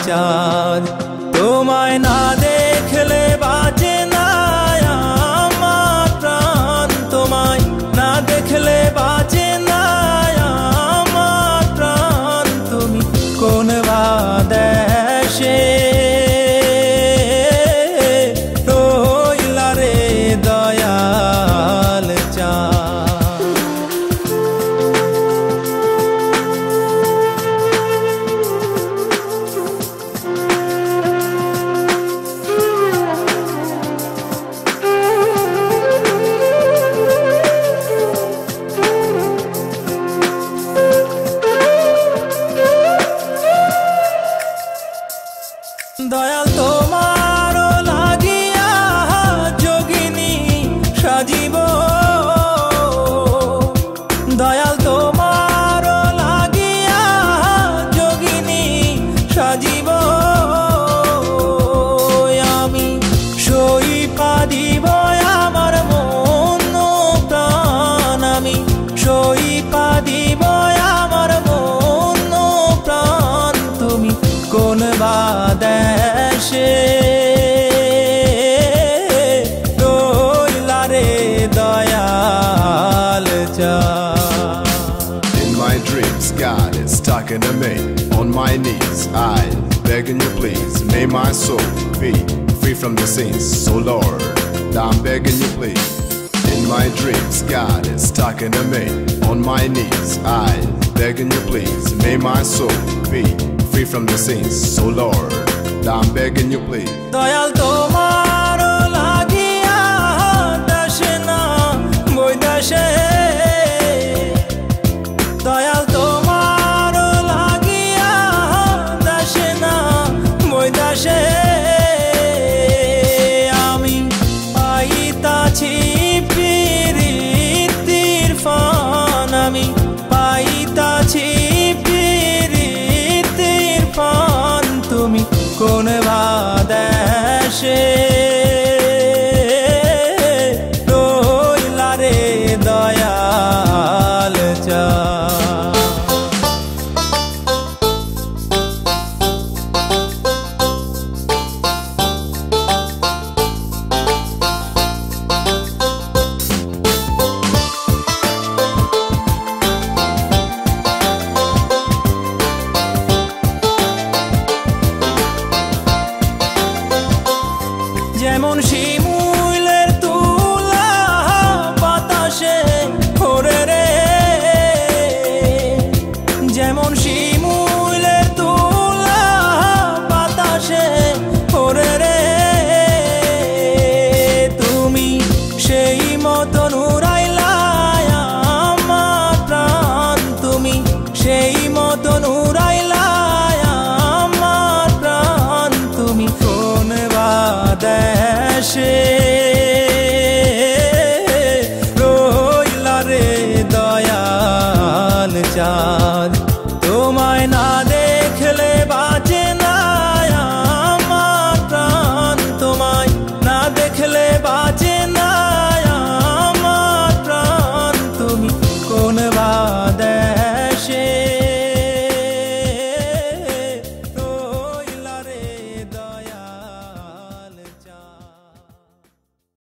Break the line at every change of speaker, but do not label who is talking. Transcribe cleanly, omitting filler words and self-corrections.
চাঁদ তোমায় না দেখলে বাঁচে না আমার প্রাণ তোমায় না দেখলে বাঁচে না আমার প্রাণ তুমি কোন বা দেশে রইলা রে দয়াল চাঁদ দয়াল তোমার লাগিয়া যোগিনী সাজিব দয়াল তোমার লাগিয়া যোগিনী সাজিব আমি সই পাদিব আমার মন প্রাণ আমি সই পাদিব আমার মন প্রাণ তুমি কোন বা দেশে রইলা রে দয়াল চাঁদ
In my dreams, God is talking to me. On my knees, I begging you please. May my soul be free from the sins. So Lord, I'm begging you please. In my dreams, God is talking to me. On my knees, I begging you please. May my soul be free from the sins. So Lord, I'm begging you please.
Dayal তোমার লাগিয়া দেশে না বৈদেশে দয়াল তোমার লাগিয়া দেশে না বৈদেশে আমি পাইতাছি প্রীতির ফান আমি পাইতাছি প্রীতির ফান তুমি কোন বা দেশে রইলা রে দয়াল চাঁদ যেমন শিমুলের তুলা বাতাসে ওরে রে যেমন শিমুলের তুলা বাতাসে ওরে রে তুমি সেই মতন উড়াইলা আমার প্রাণ তুমি সেই মতন উড়াইলা আমার প্রাণ তুমি কোন বা দেশে